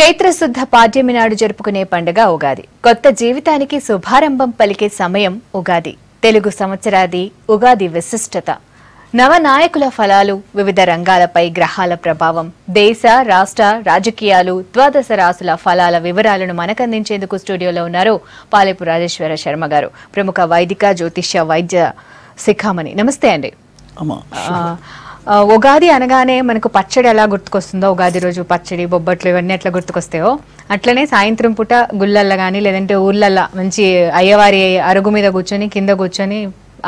చైత్రశుద్ధ పాడ్యమి నాడు జరుపుకునే పండుగ ఉగాది. కొత్త జీవితానికి శుభారంభం పలికే సమయం ఉగాది. తెలుగు సంవత్సరాది ఉగాది విశిష్టత. నవనాయకుల ఫలాలు, వివిధ రంగాలపై గ్రహాల ప్రభావం, దేశ రాష్ట్ర రాజకీయాలు, ద్వాదశ రాసుల ఫలాల వివరాలను మనకందించేందుకు స్టూడియోలో ఉన్నారు పాలేపు రాజేశ్వర శర్మ గారు, ప్రముఖ వైదిక జ్యోతిష్య వైద్య శిఖామణి. నమస్తే అండి. ఉగాది అనగానే మనకు పచ్చడి ఎలా గుర్తుకొస్తుందో, ఉగాది రోజు పచ్చడి, బొబ్బట్లు ఇవన్నీ ఎట్లా గుర్తుకొస్తాయో అట్లనే సాయంత్రం పూట గుళ్ళల్లో కానీ లేదంటే ఊళ్ళల్లో మంచి అయ్యవారి అరుగు మీద కూర్చొని కింద కూర్చొని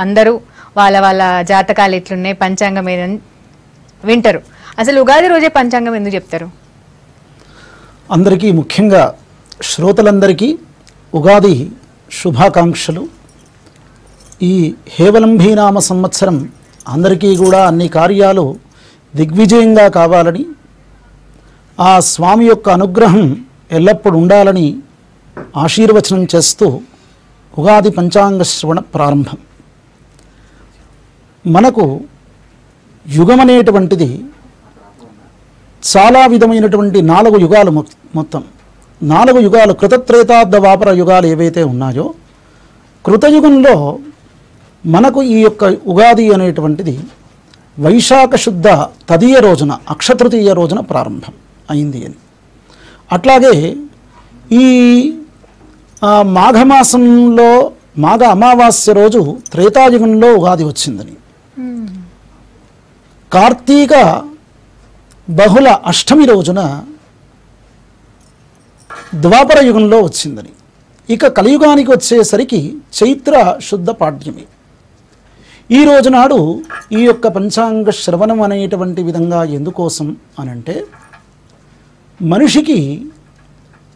అందరూ వాళ్ళ వాళ్ళ జాతకాలు ఎట్లున్నాయి పంచాంగం ఏదని వింటారు. అసలు ఉగాది రోజే పంచాంగం ఎందుకు చెప్తారు? అందరికీ, ముఖ్యంగా శ్రోతలందరికీ ఉగాది శుభాకాంక్షలు. ఈ హేవలంబీనామ సంవత్సరం అందరికీ కూడా అన్ని కార్యాలు దిగ్విజయంగా కావాలని, ఆ స్వామి యొక్క అనుగ్రహం ఎల్లప్పుడూ ఉండాలని ఆశీర్వచనం చేస్తూ ఉగాది పంచాంగ శ్రవణ ప్రారంభం. మనకు యుగం అనేటువంటిది చాలా విధమైనటువంటి 4 యుగాలు, మొత్తం 4 యుగాలు, కృతత్రేతాబ్ద ద్వాపర యుగాలు ఏవైతే ఉన్నాయో, కృతయుగంలో మనకు ఈ యొక్క ఉగాది అనేటువంటిది వైశాఖ శుద్ధ తదియ రోజున, అక్షతృతీయ రోజున ప్రారంభం అయింది అని. అట్లాగే ఈ మాఘమాసంలో మాఘ అమావాస్య రోజు త్రేతాయుగంలో ఉగాది వచ్చిందని, కార్తీక బహుళ అష్టమి రోజున ద్వాపర యుగంలో వచ్చిందని, ఇక కలియుగానికి వచ్చేసరికి చైత్ర శుద్ధ పాడ్యమి. ఈ రోజు నాడు ఈ యొక్క పంచాంగ శ్రవణం అనేటువంటి విధంగా ఎందుకోసం అనంటే, మనిషికి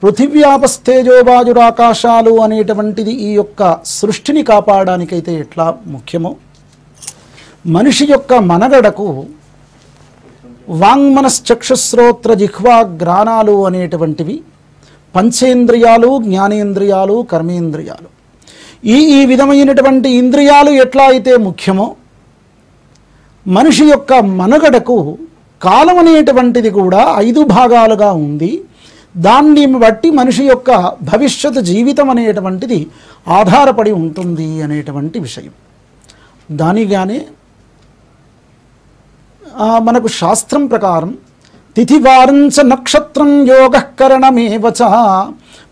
పృథివ్యాపస్తేజోవాయురాకాశాలు అనేటువంటిది ఈ యొక్క సృష్టిని కాపాడడానికైతే ఎట్లా ముఖ్యమో, మనిషి యొక్క మనగడకు వాంగ్మనశ్చక్షుశ్రోత్ర జిహ్వా గ్రాణాలు అనేటువంటివి పంచేంద్రియాలు, జ్ఞానేంద్రియాలు, కర్మేంద్రియాలు, ఈ విధమైనటువంటి ఇంద్రియాలు ఎట్లా అయితే ముఖ్యమో, మనిషి యొక్క మనుగడకు కాలం అనేటువంటిది కూడా 5 భాగాలుగా ఉంది. దాన్ని బట్టి మనిషి యొక్క భవిష్యత్ జీవితం అనేటువంటిది ఆధారపడి ఉంటుంది అనేటువంటి విషయం. దానిగానే మనకు శాస్త్రం ప్రకారం తిథివారంచ నక్షత్రం యోగకరణమేవచ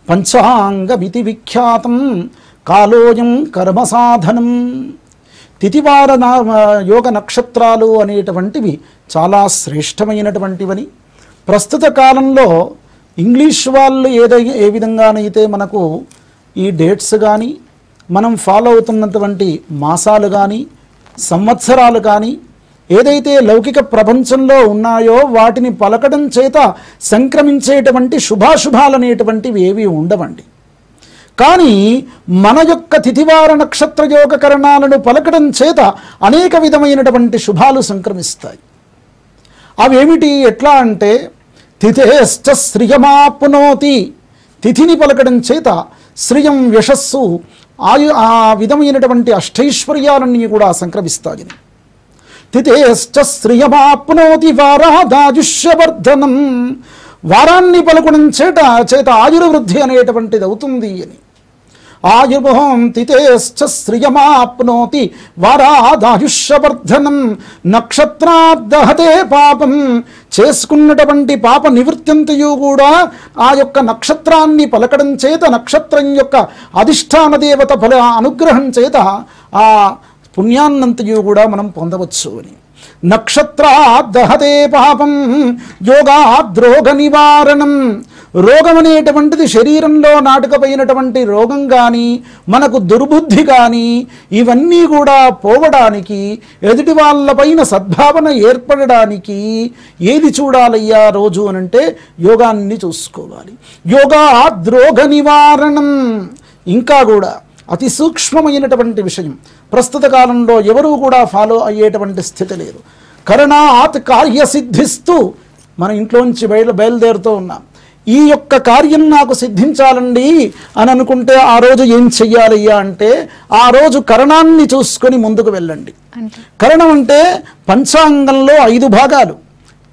పంచాంగ విధి విఖ్యాతం కాలోయం కర్మ సాధనం. తిథివార యోగ నక్షత్రాలు అనేటువంటివి చాలా శ్రేష్టమైనటువంటివని, ప్రస్తుత కాలంలో ఇంగ్లీష్ వాళ్ళు ఏ విధంగానైతే మనకు ఈ డేట్స్ కానీ, మనం ఫాలో అవుతున్నటువంటి మాసాలు కానీ, సంవత్సరాలు కానీ ఏదైతే లౌకిక ప్రపంచంలో ఉన్నాయో వాటిని పలకడం చేత సంక్రమించేటువంటి శుభాశుభాలు అనేటువంటివి ఏవి ఉండవండి. కానీ మన యొక్క తిథివార నక్షత్ర యోగకరణాలను పలకడం చేత అనేక విధమైనటువంటి శుభాలు సంక్రమిస్తాయి. అవేమిటి, ఎట్లా అంటే తిథేశ్చ శ్రియమాప్నోతి, తిథిని పలకడం చేత శ్రియం, యశస్సు, ఆ విధమైనటువంటి అష్టైశ్వర్యాలన్నీ కూడా సంక్రమిస్తాయి. తిథేశ్చ శ్రియమాప్నోతి వారాదాయుష్యవర్ధనం, వారాన్ని పలకడం చేత ఆయుర్వృద్ధి అనేటువంటిది అవుతుంది అని. ఆయుర్భవం తిథేశ్చ శ్రియమాప్నోతి వారాదాయుష్యవర్ధనం. నక్షత్రాద్దహతే పాపం, చేసుకున్నటువంటి పాప నివృత్తంతయు కూడా ఆ యొక్క నక్షత్రాన్ని పలకడం చేత, నక్షత్రం యొక్క అధిష్టాన దేవత ఫల అనుగ్రహం చేత ఆ పుణ్యాన్నంతయు కూడా మనం పొందవచ్చు అని. నక్షత్రాద్దహతే పాపం యోగాద్రోగ నివారణం. రోగం అనేటువంటిది శరీరంలో నాటుకపోయినటువంటి రోగం కానీ, మనకు దుర్బుద్ధి కానీ, ఇవన్నీ కూడా పోవడానికి, ఎదుటి వాళ్ళపైన సద్భావన ఏర్పడడానికి ఏది చూడాలయ్యా రోజు అనంటే యోగాన్ని చూసుకోవాలి. యోగాద్రోగ నివారణం. ఇంకా కూడా అతి సూక్ష్మమైనటువంటి విషయం, ప్రస్తుత కాలంలో ఎవరూ కూడా ఫాలో అయ్యేటువంటి స్థితి లేదు. కరణాత్ కార్యసిద్ధిస్తూ మన ఇంట్లోంచి బయలుదేరుతూ ఉన్నాం. ఈ యొక్క కార్యం నాకు సిద్ధించాలండి అని అనుకుంటే ఆ రోజు ఏం చెయ్యాలయ్యా అంటే, ఆ రోజు కరణాన్ని చూసుకొని ముందుకు వెళ్ళండి. కరణం అంటే పంచాంగంలో 5 భాగాలు: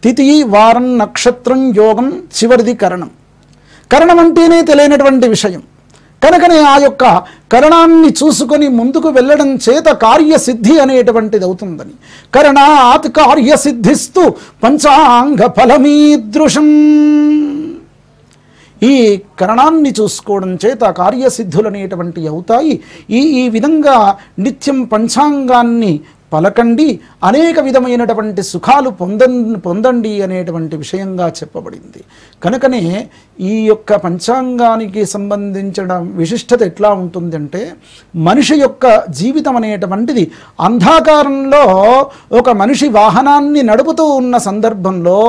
తిథి, వారం, నక్షత్రం, యోగం, చివరిది కరణం. కరణం అంటేనే తెలియనటువంటి విషయం. కనుకనే ఆ యొక్క కరణాన్ని చూసుకొని ముందుకు వెళ్ళడం చేత కార్యసిద్ధి అనేటువంటిది అవుతుందని. కరణాత్ కార్యసిద్ధిస్తూ పంచాంగ ఫలమీదృశం. ఈ కరణాన్ని చూసుకోవడం చేత కార్యసిద్ధులు అనేటువంటివి అవుతాయి. ఈ విధంగా నిత్యం పంచాంగాన్ని పలకండి, అనేక విధమైనటువంటి సుఖాలు పొందండి అనేటువంటి విషయంగా చెప్పబడింది. కనుకనే ఈ యొక్క పంచాంగానికి సంబంధించిన విశిష్టత ఎట్లా ఉంటుందంటే, మనిషి యొక్క జీవితం అనేటువంటిది అంధకారంలో ఒక మనిషి వాహనాన్ని నడుపుతూ ఉన్న సందర్భంలో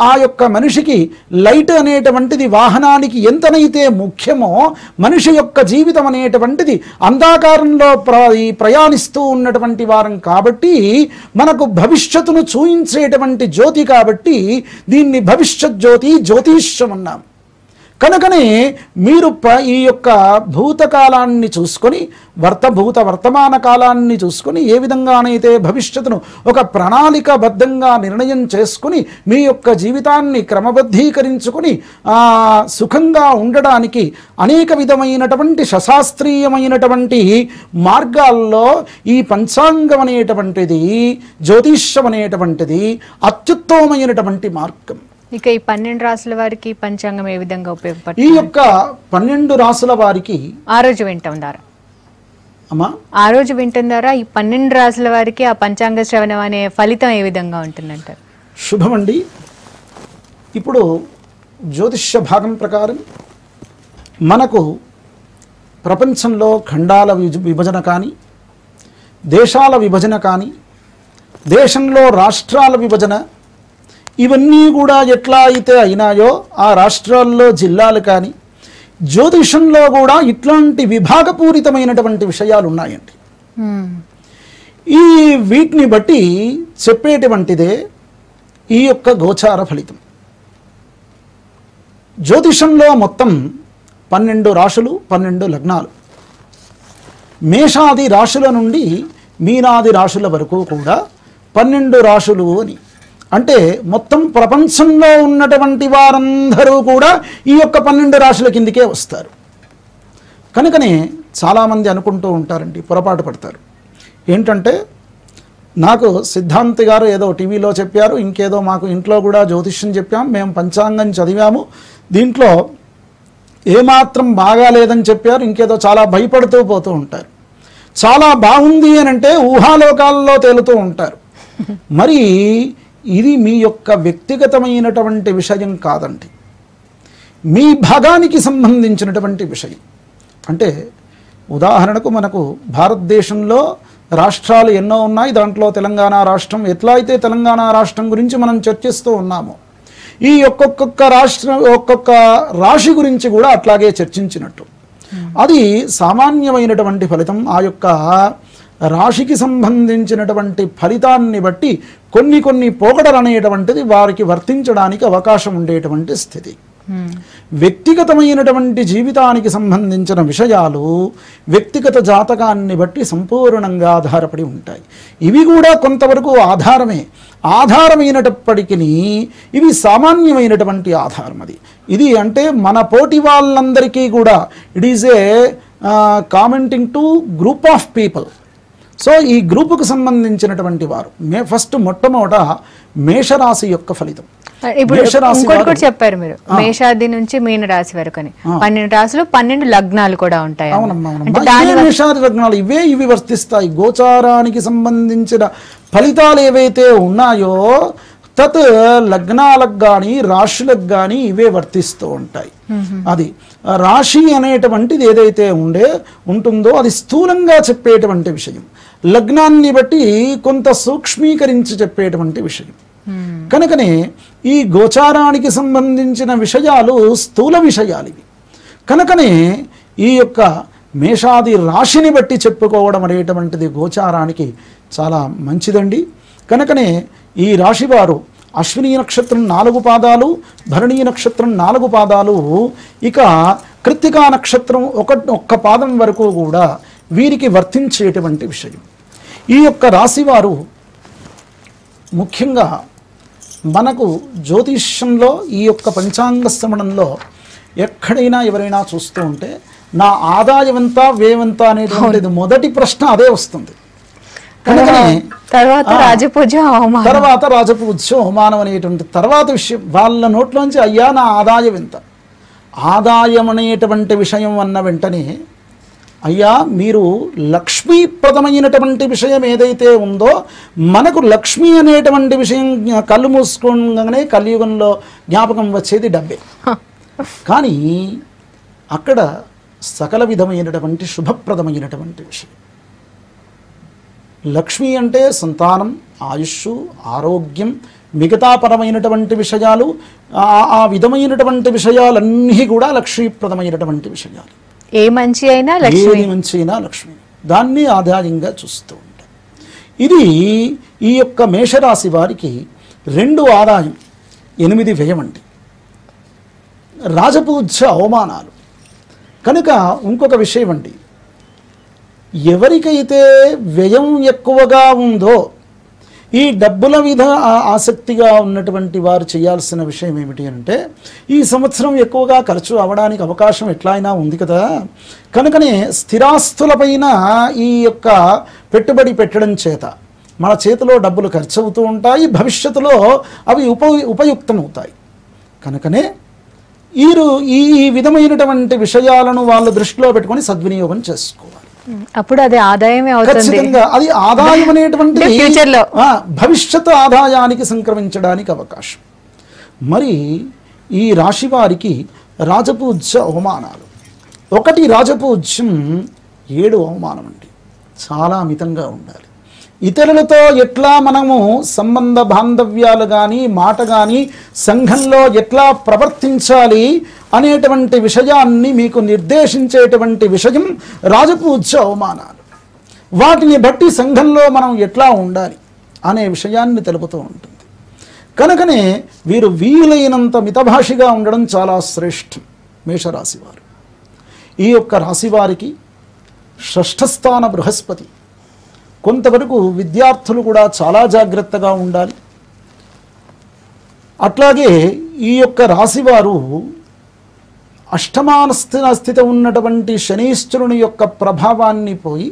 ఆ యొక్క మనిషికి లైట్ అనేటువంటిది వాహనానికి ఎంతనైతే ముఖ్యమో, మనిషి యొక్క జీవితం అనేటువంటిది అంధకారంలో ప్రయాణిస్తూ ఉన్నటువంటి వారం కాబట్టి, మనకు భవిష్యత్తును చూయించేటువంటి జ్యోతి కాబట్టి దీన్ని భవిష్యత్ జ్యోతి, జ్యోతిష్యం అన్నాం. కనుకనే మీరు ఈ యొక్క భూతకాలాన్ని చూసుకొని భూత వర్తమాన కాలాన్ని చూసుకొని ఏ విధంగానైతే భవిష్యత్తును ఒక ప్రణాళికబద్ధంగా నిర్ణయం చేసుకుని మీ యొక్క జీవితాన్ని క్రమబద్ధీకరించుకొని సుఖంగా ఉండడానికి అనేక విధమైనటువంటి శశాస్త్రీయమైనటువంటి మార్గాల్లో ఈ పంచాంగం అనేటువంటిది, జ్యోతిష్యం అనేటువంటిది అత్యుత్తమమైనటువంటి మార్గం. ఇక ఈ 12 రాసుల వారికి పంచాంగం ఏ విధంగా ఉపయోగపడుతుంది? ఈ యొక్క 12 రాసుల వారికి ఆ రోజు వింటుందారా అమ్మా, ఆ రోజు వింటుందారా ఈ 12 రాసుల వారికి ఆ పంచాంగ శ్రవణం అనే ఫలితం ఏ విధంగా ఉంటుందంటారు? శుభమండి. ఇప్పుడు జ్యోతిష్య భాగం ప్రకారం మనకు ప్రపంచంలో ఖండాల విభజన కానీ, దేశాల విభజన కానీ, దేశంలో రాష్ట్రాల విభజన, ఇవన్నీ కూడా ఎట్లా అయితే అయినాయో ఆ రాష్ట్రాల్లో జిల్లాలు కానీ, జ్యోతిషంలో కూడా ఇట్లాంటి విభాగపూరితమైనటువంటి విషయాలు ఉన్నాయండి. ఈ వీటిని బట్టి చెప్పేటువంటిదే ఈ యొక్క గోచార ఫలితం. జ్యోతిషంలో మొత్తం 12 రాశులు, 12 లగ్నాలు. మేషాది రాశుల నుండి మీనాది రాశుల వరకు కూడా 12 రాశులు అని. అంటే మొత్తం ప్రపంచంలో ఉన్నటువంటి వారందరూ కూడా ఈ యొక్క 12 రాశుల కిందికే వస్తారు. కనుకనే చాలామంది అనుకుంటూ ఉంటారండి, పొరపాటు పడతారు. ఏంటంటే, నాకు సిద్ధాంతి గారు ఏదో టీవీలో చెప్పారు, ఇంకేదో మాకు ఇంట్లో కూడా జ్యోతిష్యం చెప్పాము, మేము పంచాంగం చదివాము, దీంట్లో ఏమాత్రం బాగాలేదని చెప్పారు, ఇంకేదో చాలా భయపడుతూ పోతూ ఉంటారు. చాలా బాగుంది అని అంటే ఊహాలోకాల్లో తేలుతూ ఉంటారు. మరి ఇది మీ యొక్క వ్యక్తిగతమైనటువంటి విషయం కాదండి, మీ భాగానికి సంబంధించినటువంటి విషయం. అంటే ఉదాహరణకు మనకు భారతదేశంలో రాష్ట్రాలు ఎన్నో ఉన్నాయి. దాంట్లో తెలంగాణ రాష్ట్రం, ఎట్లా అయితే తెలంగాణ రాష్ట్రం గురించి మనం చర్చిస్తూ ఉన్నామో, ఈ ఒక్కొక్క రాశి గురించి కూడా అట్లాగే చర్చించినట్టు. అది సామాన్యమైనటువంటి ఫలితం. ఆ యొక్క రాశికి సంబంధించినటువంటి ఫలితాన్ని బట్టి కొన్ని పోకడలు అనేటువంటిది వారికి వర్తించడానికి అవకాశం ఉండేటువంటి స్థితి. వ్యక్తిగతమైనటువంటి జీవితానికి సంబంధించిన విషయాలు వ్యక్తిగత జాతకాన్ని బట్టి సంపూర్ణంగా ఆధారపడి ఉంటాయి. ఇవి కూడా కొంతవరకు ఆధారమైనప్పటికీ ఇవి సామాన్యమైనటువంటి ఆధారం. ఇది అంటే మన పోటీ వాళ్ళందరికీ కూడా it is a commenting to group of people. So ఈ గ్రూపుకు సంబంధించినటువంటి వారు ఫస్ట్ మొట్టమొదట మేషరాశి యొక్క ఫలితం. ఇప్పుడు ఇంకోటి కూడా చెప్పారు మీరు, మేషాది నుంచి మీన రాశి వరకు అని 12 రాశులు 12 లగ్నాలు కూడా ఉంటాయి. మేషాది లగ్నాలు ఇవి వర్తిస్తాయి. గోచారానికి సంబంధించిన ఫలితాలు ఏవైతే ఉన్నాయో తత్ లగ్నాలకు కానీ రాశులకు కానీ ఇవే వర్తిస్తూ ఉంటాయి. అది రాశి అనేటువంటిది ఏదైతే ఉంటుందో అది స్థూలంగా చెప్పేటువంటి విషయం, లగ్నాన్ని బట్టి కొంత సూక్ష్మీకరించి చెప్పేటువంటి విషయం. కనుకనే ఈ గోచారానికి సంబంధించిన విషయాలు స్థూల విషయాలు ఇవి. కనుకనే ఈ యొక్క మేషాది రాశిని బట్టి చెప్పుకోవడం అనేటువంటిది గోచారానికి చాలా మంచిదండి. కనుకనే ఈ రాశి వారు అశ్విని నక్షత్రం 4 పాదాలు, భరణీ నక్షత్రం 4 పాదాలు, ఇక కృత్తికా నక్షత్రం ఒక్క పాదం వరకు కూడా వీరికి వర్తించేటువంటి విషయం. ఈ యొక్క రాశివారు ముఖ్యంగా మనకు జ్యోతిష్యంలో ఈ యొక్క పంచాంగ శ్రవణంలో ఎక్కడైనా ఎవరైనా చూస్తూ ఉంటే నా ఆదాయం ఎంత వ్యయం అనేటువంటిది మొదటి ప్రశ్న అదే వస్తుంది. తర్వాత రాజపూజ్యం అవమానం అనేటువంటి తర్వాత విషయం వాళ్ళ నోట్లోంచి అయ్యా నా ఆదాయం ఎంత, ఆదాయం అనేటువంటి విషయం అన్న వెంటనే అయ్యా మీరు లక్ష్మీప్రదమైనటువంటి విషయం ఏదైతే ఉందో, మనకు లక్ష్మి అనేటువంటి విషయం కళ్ళు మూసుకోగానే కలియుగంలో జ్ఞాపకం వచ్చేది డబ్బే. కానీ అక్కడ సకల విధమైనటువంటి శుభప్రదమైనటువంటి విషయం. లక్ష్మి అంటే సంతానం, ఆయుష్, ఆరోగ్యం, మిగతా పరమైనటువంటి విషయాలు, ఆ విధమైనటువంటి విషయాలన్నీ కూడా లక్ష్మీప్రదమైనటువంటి విషయాలు. ఏ మంచి అయినా లక్ష్మి, మంచి అయినా లక్ష్మి, దాన్ని ఆధారంగా చూస్తూ ఉంటాం. ఇది ఈ యొక్క మేషరాశి వారికి 2 ఆదాయం 8 వ్యయం అండి. రాజపూజ్య అవమానాలు కనుక ఇంకొక విషయం అండి, ఎవరికైతే వ్యయం ఎక్కువగా ఉందో ఈ డబ్బుల మీద ఆసక్తిగా ఉన్నటువంటి వారు చేయాల్సిన విషయం ఏమిటి అంటే, ఈ సంవత్సరం ఎక్కువగా ఖర్చు అవ్వడానికి అవకాశం ఎట్లా అయినా ఉంది కదా, కనుకనే స్థిరాస్తులపైన ఈ యొక్క పెట్టుబడి పెట్టడం చేత మన చేతిలో డబ్బులు ఖర్చు అవుతూ ఉంటాయి, భవిష్యత్తులో అవి ఉపయుక్తమవుతాయి. కనుకనే ఈ విధమైనటువంటి విషయాలను వాళ్ళు దృష్టిలో పెట్టుకొని సద్వినియోగం చేసుకోవాలి. అప్పుడు అది ఆదాయమే అవుతుంది. అది ఆదాయం అనేటువంటి ఫ్యూచర్లో భవిష్యత్ ఆదాయానికి సంక్రమించడానికి అవకాశం. మరి ఈ రాశి వారికి రాజపూజ్య అవమానాలు, 1 రాజపూజ్యం 7 అవమానం అండి. చాలా మితంగా ఉండాలి. ఇతరులతో ఎట్లా మనము సంబంధ బాంధవ్యాలు కానీ మాట కానీ సంఘంలో ఎట్లా ప్రవర్తించాలి అనేటువంటి విషయాన్ని మీకు నిర్దేశించేటువంటి విషయం రాజపూజ్య అవమానాలు. వాటిని బట్టి సంఘంలో మనం ఎట్లా ఉండాలి అనే విషయాన్ని తెలుపుతూ ఉంటుంది. కనుకనే వీరు వీలైనంత మితభాషిగా ఉండడం చాలా శ్రేష్టం. మేషరాశి వారు, ఈ యొక్క రాశి వారికి 6వ స్థాన బృహస్పతి. కొంతవరకు విద్యార్థులు కూడా చాలా జాగ్రత్తగా ఉండాలి. అట్లాగే ఈ యొక్క రాశివారు అష్టమాన స్థిత ఉన్నటువంటి శనీశ్వరుని యొక్క ప్రభావాన్ని పోయి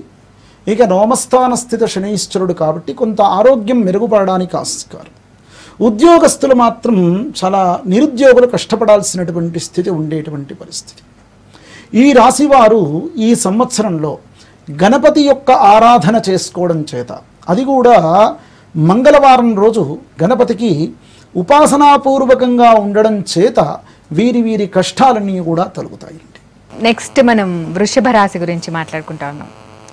ఇక నవమస్థాన స్థిత శనీశ్వరుడు కాబట్టి కొంత ఆరోగ్యం మెరుగుపడడానికి ఆస్కారం. ఉద్యోగస్తులు మాత్రం చాలా నిరుద్యోగులు కష్టపడాల్సినటువంటి స్థితి ఉండేటువంటి పరిస్థితి. ఈ రాశివారు ఈ సంవత్సరంలో గణపతి యొక్క ఆరాధన చేసుకోవడం చేత, అది కూడా మంగళవారం రోజు గణపతికి ఉపాసనాపూర్వకంగా ఉండడం చేత వీరి కష్టాలన్నీ కూడా తొలగుతాయండి. నెక్స్ట్ మనం వృషభ రాశి గురించి మాట్లాడుకుంటా ఉన్నాం.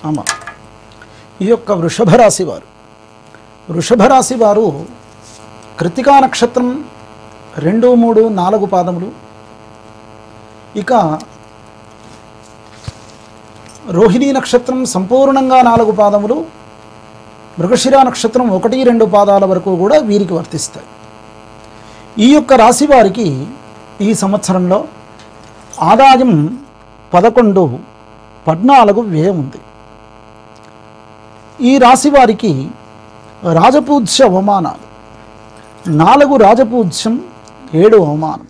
ఆమా, ఈ యొక్క వృషభ రాశి వారు కృత్తికా నక్షత్రం 2, 3, 4 పాదములు, ఇక రోహిణీ నక్షత్రం సంపూర్ణంగా 4 పాదములు, మృగశిర నక్షత్రం 1, 2 పాదాల వరకు కూడా వీరికి వర్తిస్తాయి. ఈ యొక్క రాశి వారికి ఈ సంవత్సరంలో ఆదాయం 11, 14 వ్యయం ఉంది. ఈ రాశి వారికి రాజపూజ్య అవమానాలు 4 రాజపూజ్యం 7 అవమానం.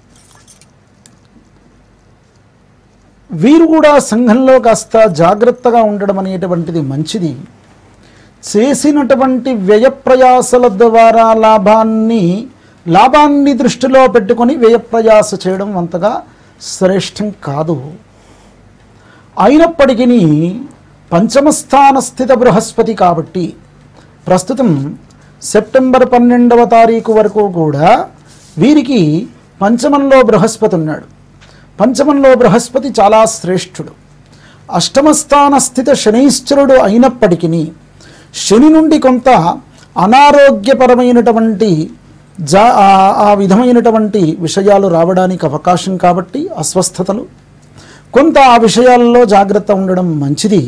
వీరు కూడా సంఘంలో కాస్త జాగ్రత్తగా ఉండడం అనేటువంటిది మంచిది. చేసినటువంటి వ్యయప్రయాసల ద్వారా లాభాన్ని దృష్టిలో పెట్టుకొని వ్యయప్రయాస చేయడం అంతగా శ్రేష్టం కాదు. అయినప్పటికీ 5వ స్థాన స్థిత బృహస్పతి కాబట్టి ప్రస్తుతం సెప్టెంబర్ 12వ తారీఖు వరకు కూడా వీరికి 5మంలో బృహస్పతి ఉన్నాడు. 5మంలో బృహస్పతి చాలా శ్రేష్ఠుడు. 8వ స్థాన స్థిత శనీశ్వరుడు అయినప్పటికీ శని నుండి కొంత అనారోగ్యపరమైనటువంటి ఆ విధమైనటువంటి విషయాలు రావడానికి అవకాశం కాబట్టి అస్వస్థతలు కొంత ఆ విషయాల్లో జాగ్రత్త ఉండడం మంచిది.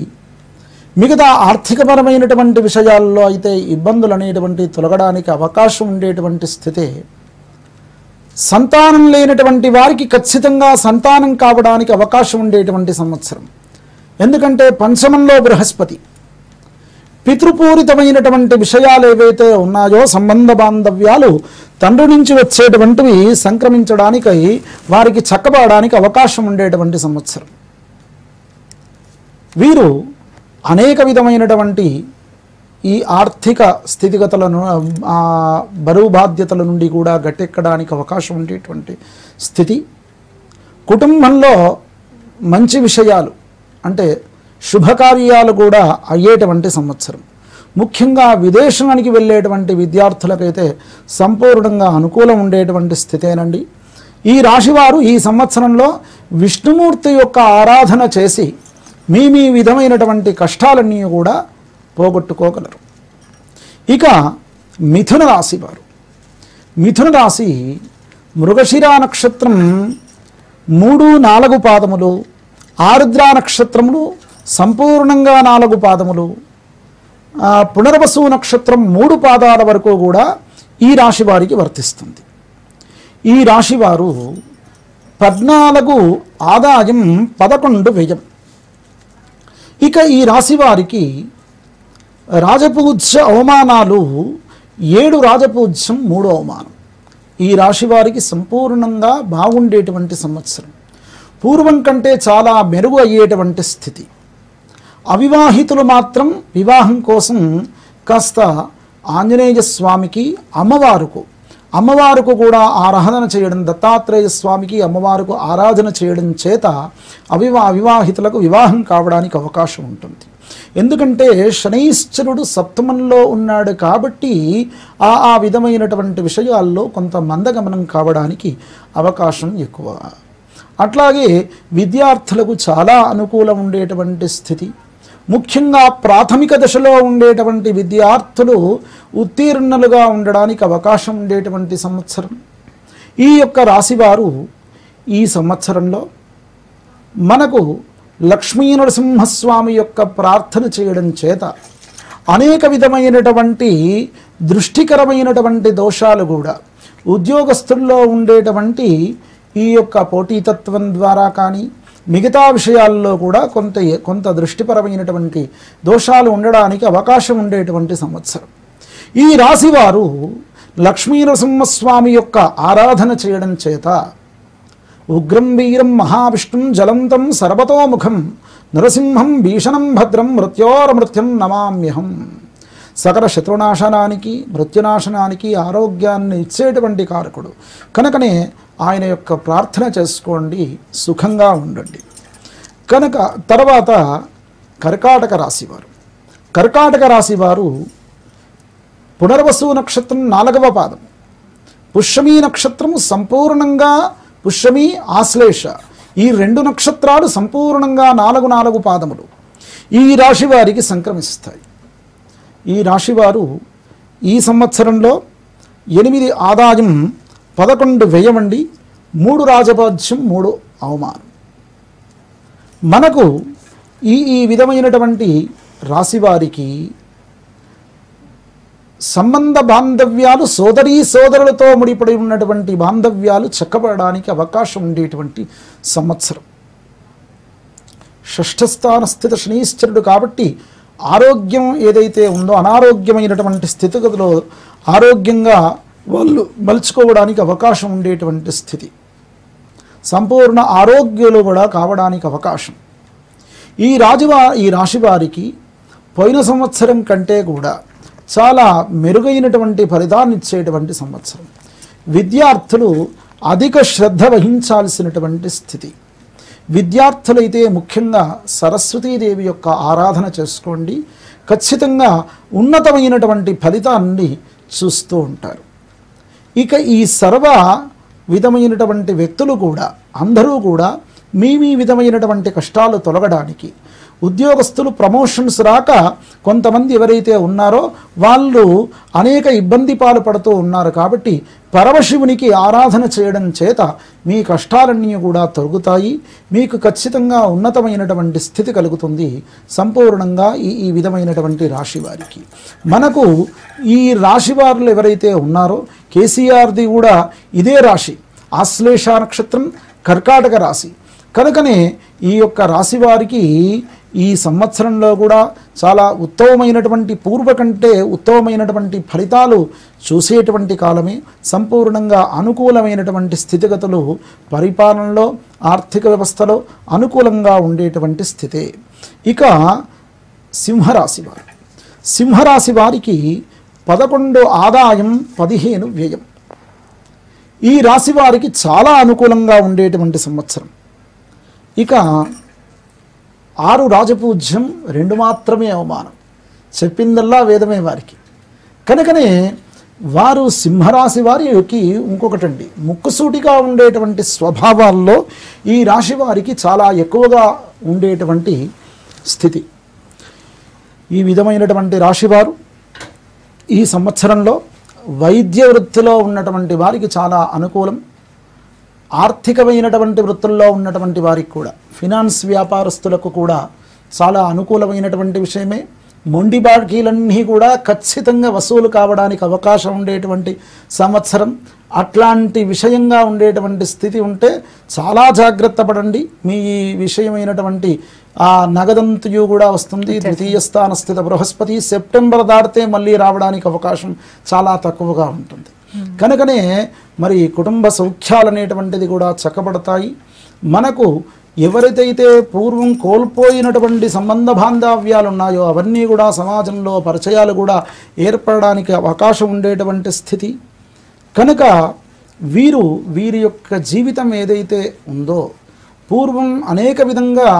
మిగతా ఆర్థికపరమైనటువంటి విషయాల్లో అయితే ఇబ్బందులు అనేటువంటి తొలగడానికి అవకాశం ఉండేటువంటి స్థితే. సంతానం లేనటువంటి వారికి ఖచ్చితంగా సంతానం కావడానికి అవకాశం ఉండేటువంటి సంవత్సరం. ఎందుకంటే 5మంలో బృహస్పతి, పితృపూరితమైనటువంటి విషయాలు ఏవైతే ఉన్నాయో సంబంధ బాంధవ్యాలు తండ్రి నుంచి వచ్చేటువంటివి సంక్రమించడానికై వారికి చక్కబడడానికి అవకాశం ఉండేటువంటి సంవత్సరం. వీరు అనేక విధమైనటువంటి ఈ ఆర్థిక స్థితిగతులను బరువు బాధ్యతల నుండి కూడా గట్టెక్కడానికి అవకాశం ఉండేటువంటి స్థితి. కుటుంబంలో మంచి విషయాలు అంటే శుభకార్యాలు కూడా అయ్యేటువంటి సంవత్సరం. ముఖ్యంగా విదేశానికి వెళ్ళేటువంటి విద్యార్థులకైతే సంపూర్ణంగా అనుకూలం ఉండేటువంటి స్థితేనండి. ఈ రాశివారు ఈ సంవత్సరంలో విష్ణుమూర్తి యొక్క ఆరాధన చేసి మీ విధమైనటువంటి కష్టాలన్నీ కూడా పోగొట్టుకోగలరు. ఇక మిథున రాశి వారు, మిథున రాశి మృగశిరా నక్షత్రం 3-4 పాదములు, ఆరుద్ర నక్షత్రములు సంపూర్ణంగా 4 పాదములు, పునర్వసు నక్షత్రం 3 పాదాల వరకు కూడా ఈ రాశి వారికి వర్తిస్తుంది. ఈ రాశివారు 14 ఆదాయం 11 వ్యయం. ఇక ఈ రాశి వారికి రాజపూజ్య అవమానాలు 7 రాజపూజ్యం 3 అవమానం. ఈ రాశి వారికి సంపూర్ణంగా బాగుండేటువంటి సంవత్సరం. పూర్వం కంటే చాలా మెరుగు అయ్యేటువంటి స్థితి. అవివాహితులు మాత్రం వివాహం కోసం కాస్త ఆంజనేయ స్వామికి అమ్మవారుకు కూడా ఆరాధన చేయడం, దత్తాత్రేయ స్వామికి అమ్మవారుకు ఆరాధన చేయడం చేత అవివాహితులకు వివాహం కావడానికి అవకాశం ఉంటుంది. ఎందుకంటే శనైశ్చరుడు సప్తమంలో ఉన్నాడు కాబట్టి ఆ విధమైనటువంటి విషయాల్లో కొంత మందగమనం కావడానికి అవకాశం ఎక్కువ. అట్లాగే విద్యార్థులకు చాలా అనుకూలం ఉండేటువంటి స్థితి. ముఖ్యంగా ప్రాథమిక దశలో ఉండేటువంటి విద్యార్థులు ఉత్తీర్ణులుగా ఉండడానికి అవకాశం ఉండేటువంటి సంవత్సరం. ఈ యొక్క రాశివారు ఈ సంవత్సరంలో మనకు లక్ష్మీ నరసింహస్వామి యొక్క ప్రార్థన చేయడం చేత అనేక విధమైనటువంటి దృష్టికరమైనటువంటి దోషాలు కూడా ఉద్యోగస్తుల్లో ఉండేటువంటి ఈ యొక్క పోటీతత్వం ద్వారా కానీ మిగతా విషయాల్లో కూడా కొంత దృష్టిపరమైనటువంటి దోషాలు ఉండడానికి అవకాశం ఉండేటువంటి సంవత్సరం. ఈ రాశివారు లక్ష్మీ నరసింహస్వామి యొక్క ఆరాధన చేయడం చేత ఉగ్రం వీరం మహావిష్ణుం జలంతం సర్వతోముఖం నరసింహం భీషణం భద్రం మృత్యోరమృత్యం నమామ్యహం. సకల శత్రునాశనానికి మృత్యునాశనానికి ఆరోగ్యాన్ని ఇచ్చేటువంటి కారకుడు కనుకనే ఆయన యొక్క ప్రార్థన చేసుకోండి, సుఖంగా ఉండండి. కనుక తర్వాత కర్కాటక రాశివారు పునర్వసు నక్షత్రం 4వ పాదం, పుష్యమీ నక్షత్రము సంపూర్ణంగా పుష్యమీ ఆశ్లేష ఈ 2 నక్షత్రాలు సంపూర్ణంగా 4 పాదములు ఈ రాశి వారికి సంక్రమిస్తాయి. ఈ రాశివారు ఈ సంవత్సరంలో 8 ఆదాయం 11 వ్యయమండి, 3 రాజపాద్యం 3 అవమానం. మనకు ఈ విధమైనటువంటి రాశివారికి సంబంధ బాంధవ్యాలు సోదరులతో ముడిపడి ఉన్నటువంటి బాంధవ్యాలు చక్కబడడానికి అవకాశం ఉండేటువంటి సంవత్సరం. షష్ఠస్థాన స్థిత శనీశ్వరుడు కాబట్టి ఆరోగ్యం ఏదైతే ఉందో అనారోగ్యమైనటువంటి స్థితిగతిలో ఆరోగ్యంగా వాళ్ళు మలుచుకోవడానికి అవకాశం ఉండేటువంటి స్థితి, సంపూర్ణ ఆరోగ్యాలు కూడా కావడానికి అవకాశం. ఈ రాశి వారికి పోయిన సంవత్సరం కంటే కూడా చాలా మెరుగైనటువంటి ఫలితాన్ని ఇచ్చేటువంటి సంవత్సరం. విద్యార్థులు అధిక శ్రద్ధ వహించాల్సినటువంటి స్థితి. విద్యార్థులైతే ముఖ్యంగా సరస్వతీదేవి యొక్క ఆరాధన చేసుకోండి, ఖచ్చితంగా ఉన్నతమైనటువంటి ఫలితాన్ని చూస్తూ ఉంటారు. ఇక ఈ సర్వ విధమైనటువంటి వ్యక్తులు కూడా అందరూ కూడా మీ విధమైనటువంటి కష్టాలు తొలగడానికి, ఉద్యోగస్తులు ప్రమోషన్స్ రాక కొంతమంది ఎవరైతే ఉన్నారో వాళ్ళు అనేక ఇబ్బంది పాలు పడుతూ ఉన్నారు. కాబట్టి పరమశివునికి ఆరాధన చేయడం చేత మీ కష్టాలన్నీ కూడా తొలగుతాయి, మీకు ఖచ్చితంగా ఉన్నతమైనటువంటి స్థితి కలుగుతుంది సంపూర్ణంగా ఈ విధమైనటువంటి రాశి వారికి. మనకు ఈ రాశి వారులు ఎవరైతే ఉన్నారో కేసీఆర్ది కూడా ఇదే రాశి, ఆశ్లేష నక్షత్రం, కర్కాటక రాశి. కనుకనే ఈ యొక్క రాశి వారికి ఈ సంవత్సరంలో కూడా చాలా ఉత్తమమైనటువంటి పూర్వ కంటే ఉత్తమమైనటువంటి ఫలితాలు చూసేటువంటి కాలమే. సంపూర్ణంగా అనుకూలమైనటువంటి స్థితిగతులు పరిపాలనలో, ఆర్థిక వ్యవస్థలో అనుకూలంగా ఉండేటువంటి స్థితే. ఇక సింహరాశి వారు, సింహరాశి వారికి 11 ఆదాయం, 15 వ్యయం. ఈ రాశి వారికి చాలా అనుకూలంగా ఉండేటువంటి సంవత్సరం. ఇక 6 రాజపూజ్యం, 2 మాత్రమే అవమానం. చెప్పిందల్లా వేదమే వారికి. కనుకనే వారు సింహరాశి వారికి ఇంకొకటండి, ముక్కుసూటిగా ఉండేటువంటి స్వభావాల్లో ఈ రాశి వారికి చాలా ఎక్కువగా ఉండేటువంటి స్థితి. ఈ విధమైనటువంటి రాశివారు ఈ సంవత్సరంలో వైద్య వృత్తిలో ఉన్నటువంటి వారికి చాలా అనుకూలం. ఆర్థికమైనటువంటి వృత్తుల్లో ఉన్నటువంటి వారికి కూడా, ఫినాన్స్ వ్యాపారస్తులకు కూడా చాలా అనుకూలమైనటువంటి విషయమే. మొండి బాకీలన్నీ కూడా ఖచ్చితంగా వసూలు కావడానికి అవకాశం ఉండేటువంటి సంవత్సరం. అట్లాంటి విషయంగా ఉండేటువంటి స్థితి ఉంటే చాలా జాగ్రత్త పడండి. మీ విషయమైనటువంటి ఆ నగదంతయు కూడా వస్తుంది. ద్వితీయ స్థాన స్థిత బృహస్పతి సెప్టెంబర్ దాటితే మళ్ళీ రావడానికి అవకాశం చాలా తక్కువగా ఉంటుంది. కనుకనే మరి కుటుంబ సౌఖ్యాలు అనేటువంటిది కూడా చక్కబడతాయి. మనకు ఎవరైతే పూర్వం కోల్పోయినటువంటి సంబంధ బాంధవ్యాలు ఉన్నాయో అవన్నీ కూడా సమాజంలో పరిచయాలు కూడా ఏర్పడడానికి అవకాశం ఉండేటువంటి స్థితి. కనుక వీరి యొక్క జీవితం ఏదైతే ఉందో పూర్వం అనేక విధంగా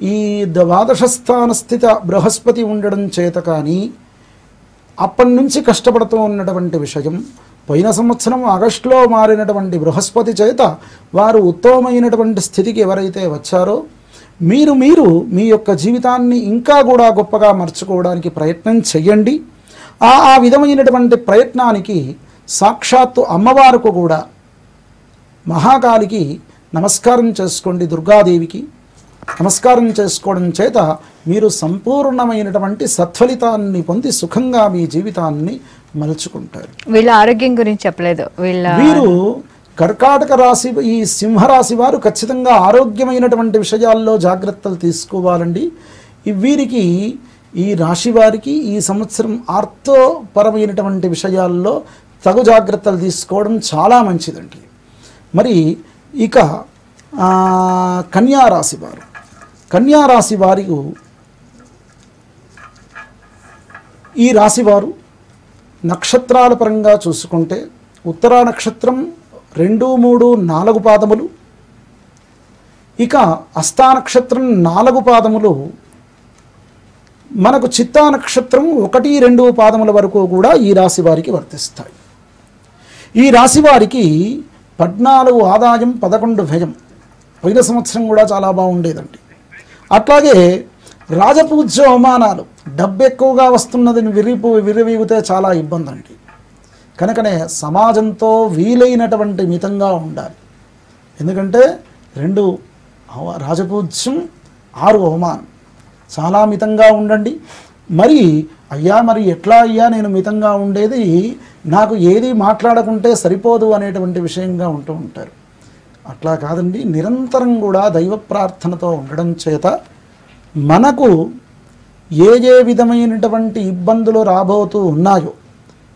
ఈ ద్వాదశ స్థాన స్థిత బృహస్పతి ఉండడం చేత కానీ అప్పటి నుంచి కష్టపడుతూ ఉన్నటువంటి విషయం, పోయిన సంవత్సరం ఆగస్టులో మారినటువంటి బృహస్పతి చేత వారు ఉత్తమమైనటువంటి స్థితికి ఎవరైతే వచ్చారో మీరు మీ యొక్క జీవితాన్ని ఇంకా కూడా గొప్పగా మర్చుకోవడానికి ప్రయత్నం చెయ్యండి. ఆ విధమైనటువంటి ప్రయత్నానికి సాక్షాత్తు అమ్మవారికి కూడా, మహాకాళికి నమస్కారం చేసుకోండి, దుర్గాదేవికి నమస్కారం చేసుకోవడం చేత మీరు సంపూర్ణమైనటువంటి సత్ఫలితాన్ని పొంది సుఖంగా మీ జీవితాన్ని మలుచుకుంటారు. వీళ్ళ ఆరోగ్యం గురించి చెప్పలేదు. వీరు కర్కాటక రాశి, ఈ సింహరాశి వారు ఖచ్చితంగా ఆరోగ్యమైనటువంటి విషయాల్లో జాగ్రత్తలు తీసుకోవాలండి. వీరికి ఈ రాశి వారికి ఈ సంవత్సరం ఆర్థోపరమైనటువంటి విషయాల్లో తగు జాగ్రత్తలు తీసుకోవడం చాలా మంచిదండి. మరి ఇక కన్యారాశి వారు, కన్యారాశి వారి ఈ రాశివారు నక్షత్రాల పరంగా చూసుకుంటే ఉత్తరా నక్షత్రం 2, 3, 4 పాదములు, ఇక హస్తా నక్షత్రం 4 పాదములు, మనకు చిత్తా నక్షత్రం 1, 2 పాదముల వరకు కూడా ఈ రాశి వారికి వర్తిస్తాయి. ఈ రాశి వారికి 14 ఆదాయం, 11 వ్యయం. పోయిన సంవత్సరం కూడా చాలా బాగుండేదండి. అట్లాగే రాజపూజ్య అవమానాలు, డబ్బు ఎక్కువగా వస్తున్నదని విర్రవీగితే చాలా ఇబ్బంది అండి. కనుకనే సమాజంతో వీలైనటువంటి మితంగా ఉండాలి. ఎందుకంటే 2 రాజపూజ్యం, 6 అవమానం. చాలా మితంగా ఉండండి. మరి ఎట్లా నేను మితంగా ఉండేది, నాకు ఏది మాట్లాడకుంటే సరిపోదు అనేటువంటి విషయంగా ఉంటూ ఉంటారు. అట్లా కాదండి, నిరంతరం కూడా దైవ ప్రార్థనతో ఉండడం చేత మనకు ఏ విధమైనటువంటి ఇబ్బందులు రాబోతూ ఉన్నాయో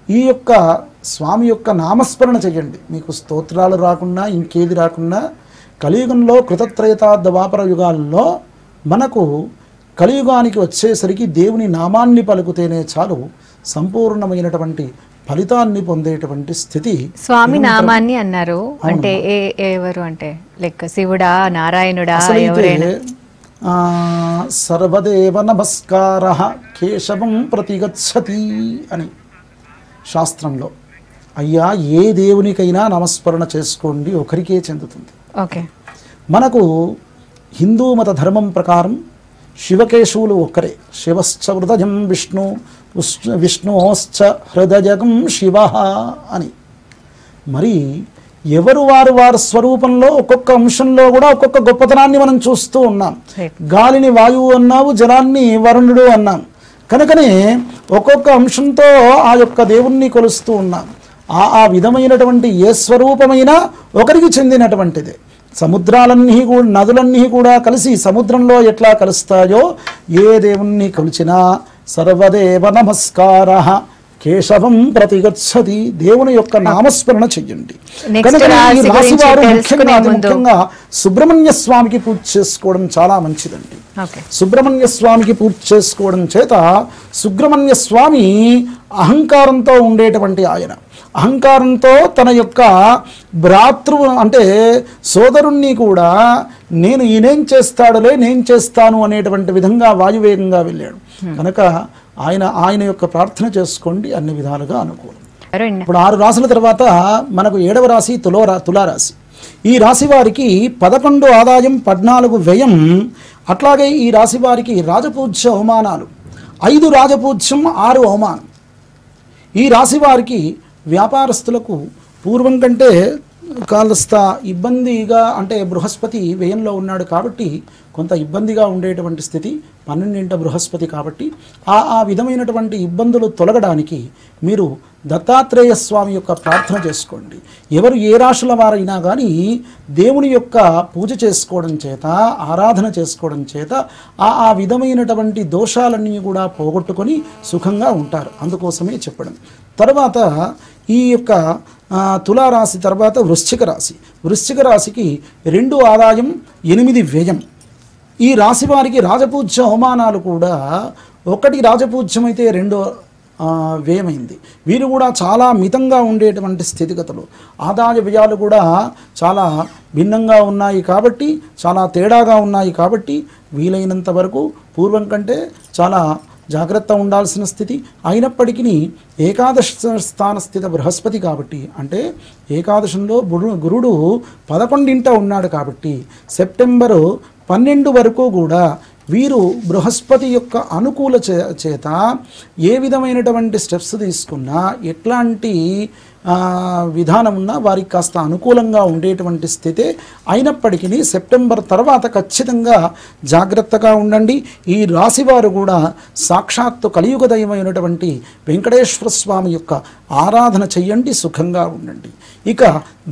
ఈ యొక్క స్వామి యొక్క నామస్మరణ చేయండి. మీకు స్తోత్రాలు రాకున్నా ఇంకేది రాకున్నా కలియుగంలో ద్వాపర యుగాల్లో మనకు కలియుగానికి వచ్చేసరికి దేవుని నామాన్ని పలుకుతేనే చాలు సంపూర్ణమైనటువంటి ఫలితాన్ని పొందేటువంటి స్థితి. స్వామి నామాన్ని అన్నారు అంటే ఎవరు అంటే లెక్క శివుడా, నారాయణుడా, ఎవరైనా? సర్వదేవ నమస్కార కేశవం ప్రతిగచ్చతి అని శాస్త్రంలో. అయ్యా, ఏ దేవునికైనా నమస్మరణ చేసుకోండి, ఒకరికే చెందుతుంది. ఓకే. మనకు హిందూ మత ధర్మం ప్రకారం శివకేశవులు ఒక్కరే. శివశ్చ హృదయం విష్ణు, విష్ణోశ్చ హృదయగం శివ అని. మరి ఎవరు వారి స్వరూపంలో ఒక్కొక్క అంశంలో కూడా ఒక్కొక్క గొప్పతనాన్ని మనం చూస్తూ ఉన్నాం. గాలిని వాయువు అన్నావు, జలాన్ని వరుణుడు అన్నాం. కనుకనే ఒక్కొక్క అంశంతో ఆ యొక్క దేవుణ్ణి కొలుస్తూ ఉన్నాం. ఆ విధమైనటువంటి ఏ స్వరూపమైనా ఒకరికి చెందినటువంటిదే. సముద్రాలన్నీ కూడా నదులన్నీ కూడా కలిసి సముద్రంలో ఎట్లా కలుస్తాయో ఏ దేవుణ్ణి కొలిచినా సర్వదేవ నమస్కార కేశవం ప్రతిగచ్చతి, దేవుని యొక్క నామస్మరణ చెయ్యండి. కనుక ఈ రాశి వారు ముఖ్యంగా సుబ్రహ్మణ్య స్వామికి పూజ చేసుకోవడం చాలా మంచిదండి. సుబ్రహ్మణ్య స్వామికి పూజ చేసుకోవడం చేత సుబ్రహ్మణ్య స్వామి అహంకారంతో ఉండేటువంటి ఆయన, అహంకారంతో తన యొక్క భ్రాతృవు అంటే సోదరుణ్ణి కూడా నేను ఈయనేం చేస్తాడులే నేను చేస్తాను అనేటువంటి విధంగా వాయువేగంగా వెళ్ళాడు. కనుక ఆయన యొక్క ప్రార్థన చేసుకోండి, అన్ని విధాలుగా అనుకూలం. ఇప్పుడు 6 రాశుల తర్వాత మనకు 7వ రాశి తులారాశి. ఈ రాశి వారికి 11 ఆదాయం 14 వ్యయం. అట్లాగే ఈ రాశి వారికి రాజపూజ్య అవమానాలు 5 రాజపూజ్యం 6 అవమానం. ఈ రాశి వారికి వ్యాపారస్తులకు పూర్వం కంటే కాస్త ఇబ్బందిగా, అంటే బృహస్పతి వ్యయంలో ఉన్నాడు కాబట్టి కొంత ఇబ్బందిగా ఉండేటువంటి స్థితి, 12వ బృహస్పతి కాబట్టి ఆ విధమైనటువంటి ఇబ్బందులు తొలగడానికి మీరు దత్తాత్రేయ స్వామి యొక్క ప్రార్థన చేసుకోండి. ఎవరు ఏ రాశుల వారైనా కానీ దేవుని యొక్క పూజ చేసుకోవడం చేత, ఆరాధన చేసుకోవడం చేత ఆ విధమైనటువంటి దోషాలన్నీ కూడా పోగొట్టుకొని సుఖంగా ఉంటారు. అందుకోసమే చెప్పడం. తర్వాత ఈ యొక్క తులారాశి తర్వాత వృశ్చిక రాశి. వృశ్చిక రాశికి 2 ఆదాయం 8 వ్యయం. ఈ రాశి వారికి రాజపూజ్య అవమానాలు కూడా 1 రాజపూజ్యం అయితే 2 వ్యయమైంది. వీరు కూడా చాలా మితంగా ఉండేటువంటి స్థితిగతులు, ఆదాయ వ్యయాలు కూడా చాలా భిన్నంగా ఉన్నాయి కాబట్టి, చాలా తేడాగా ఉన్నాయి కాబట్టి వీలైనంత వరకు పూర్వం కంటే చాలా జాగ్రత్త ఉండాల్సిన స్థితి. అయినప్పటికీ ఏకాదశ స్థాన స్థిత బృహస్పతి కాబట్టి, అంటే ఏకాదశంలో గురుడు 11వ ఉన్నాడు కాబట్టి సెప్టెంబరు 12 వరకు కూడా వీరు బృహస్పతి యొక్క అనుకూల చేత ఏ విధమైనటువంటి స్టెప్స్ తీసుకున్నా, ఎట్లాంటి విధానం ఉన్నా వారికి కాస్త అనుకూలంగా ఉండేటువంటి స్థితే. అయినప్పటికీ సెప్టెంబర్ తర్వాత ఖచ్చితంగా జాగ్రత్తగా ఉండండి. ఈ రాశివారు కూడా సాక్షాత్తు కలియుగ దైవమైనటువంటి వెంకటేశ్వర స్వామి యొక్క ఆరాధన చెయ్యండి, సుఖంగా ఉండండి. ఇక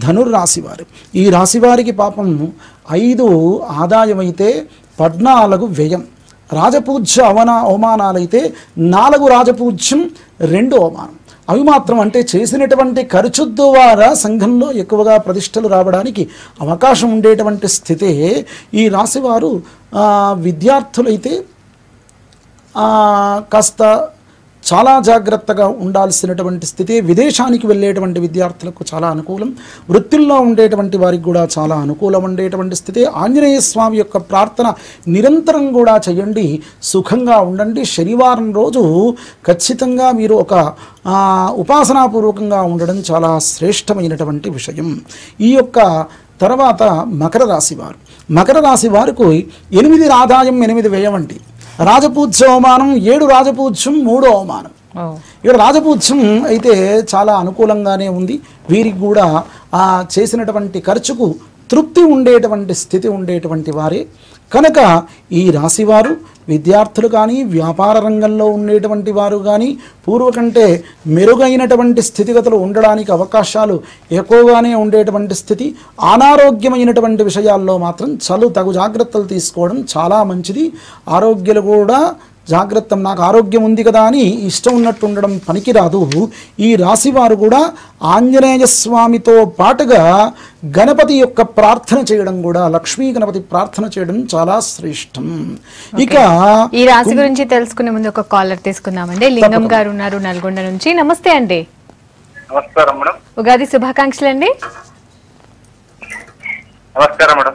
ధనుర్రాశివారు. ఈ రాశివారికి పాపం 5 ఆదాయం అయితే 14 వ్యయం. రాజపూజ్య అవమానాలైతే 4 రాజపూజ్యం 2 అవమానం. అవి మాత్రం అంటే చేసినటువంటి ఖర్చు ద్వారా సంఘంలో ఎక్కువగా ప్రతిష్టలు రావడానికి అవకాశం ఉండేటువంటి స్థితే. ఈ రాశివారు విద్యార్థులైతే కాస్త చాలా జాగ్రత్తగా ఉండాల్సినటువంటి స్థితి. విదేశానికి వెళ్ళేటువంటి విద్యార్థులకు చాలా అనుకూలం. వృత్తుల్లో ఉండేటువంటి వారికి కూడా చాలా అనుకూలం ఉండేటువంటి స్థితి. ఆంజనేయ స్వామి యొక్క ప్రార్థన నిరంతరం కూడా చేయండి, సుఖంగా ఉండండి. శనివారం రోజు ఖచ్చితంగా మీరు ఒక ఉపాసనాపూర్వకంగా ఉండడం చాలా శ్రేష్టమైనటువంటి విషయం. ఈ యొక్క తర్వాత మకర రాశి వారు. మకర రాశి వారికి 8 ఆదాయం 8 వ్యయం అండి. రాజపూజ్య అవమానం 7 రాజపూజ్యం 3 అవమానం. ఇక్కడ రాజపూజ్యం అయితే చాలా అనుకూలంగానే ఉంది. వీరికి కూడా చేసినటువంటి ఖర్చుకు తృప్తి ఉండేటువంటి స్థితి ఉండేటువంటి వారే. కనుక ఈ రాశివారు విద్యార్థులు కానీ, వ్యాపార రంగంలో ఉండేటువంటి వారు కానీ పూర్వ కంటే మెరుగైనటువంటి స్థితిగతులు ఉండడానికి అవకాశాలు ఎక్కువగానే ఉండేటువంటి స్థితి. అనారోగ్యమైనటువంటి విషయాల్లో మాత్రం తగు జాగ్రత్తలు తీసుకోవడం చాలా మంచిది. ఆరోగ్యాలు కూడా జాగ్రత్త. నాకు ఆరోగ్యం ఉంది కదా అని ఇష్టం ఉన్నట్టు ఉండడం పనికిరాదు. ఈ రాశివారు కూడా ఆంజనేయ స్వామితో పాటుగా గణపతి యొక్క ప్రార్థన చేయడం కూడా, లక్ష్మీ గణపతి ప్రార్థన చేయడం చాలా శ్రేష్టం. ఇక ఈ రాశి గురించి తెలుసుకునే ముందు ఒక కాలర్ తీసుకుందామండి. లింగం గారు ఉన్నారు నల్గొండ నుంచి. నమస్తే అండి. నమస్కారం మేడం. ఉగాది శుభాకాంక్షలు అండి. నమస్కారం మేడం.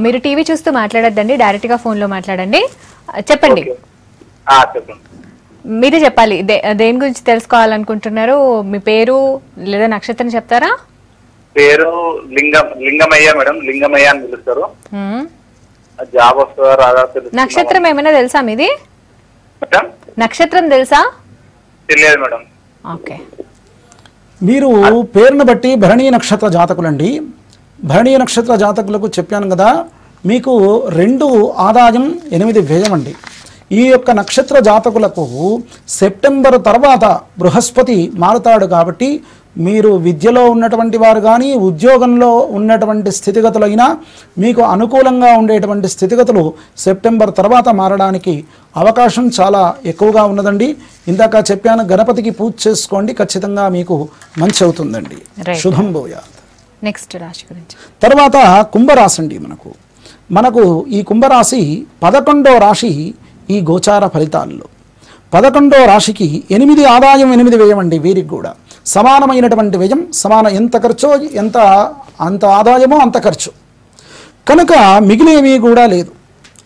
మీరు టీవీ చూస్తూ మాట్లాడొద్దండి, డైరెక్ట్ గా ఫోన్ లో మాట్లాడండి. చెప్పండి. మీరే చెప్పాలి దేని గురించి తెలుసుకోవాలనుకుంటున్నారు. మీ పేరు లేదా నక్షత్రం చెప్తారా? పేరు లింగమయ్య మేడం. లింగమయ్య అని పిలుస్తారు. జాబ్ వస్తుందా రాదా తెలుసు. నక్షత్రం ఏమైనా తెలుసా మీది? నక్షత్రం తెలుసా? తెలియదు మేడం. ఓకే. మీరు పేరును బట్టి భరణీ నక్షత్ర జాతకులండి. భరణీ నక్షత్ర జాతకులకు చెప్పాను కదా, మీకు 2 ఆదాయం 8 వ్యయం అండి. ఈ యొక్క నక్షత్ర జాతకులకు సెప్టెంబర్ తర్వాత బృహస్పతి మారుతాడు కాబట్టి మీరు విద్యలో ఉన్నటువంటి వారు కానీ ఉద్యోగంలో ఉన్నటువంటి స్థితిగతులైనా మీకు అనుకూలంగా ఉండేటువంటి స్థితిగతులు సెప్టెంబర్ తర్వాత మారడానికి అవకాశం చాలా ఎక్కువగా ఉన్నదండి. ఇందాక చెప్పాను, గణపతికి పూజ చేసుకోండి, ఖచ్చితంగా మీకు మంచి అవుతుందండి. శుభం భూయాత్. నెక్స్ట్ రాశి గురించి తర్వాత కుంభరాశి అండి. మనకు ఈ కుంభరాశి 11వ రాశి. ఈ గోచార ఫలితాల్లో 11వ రాశికి 8 ఆదాయం 8 వ్యయం అండి. వీరికి కూడా సమానమైనటువంటి వ్యయం, ఎంత ఖర్చో అంత ఆదాయమో అంత ఖర్చు, కనుక మిగిలేవి కూడా లేదు.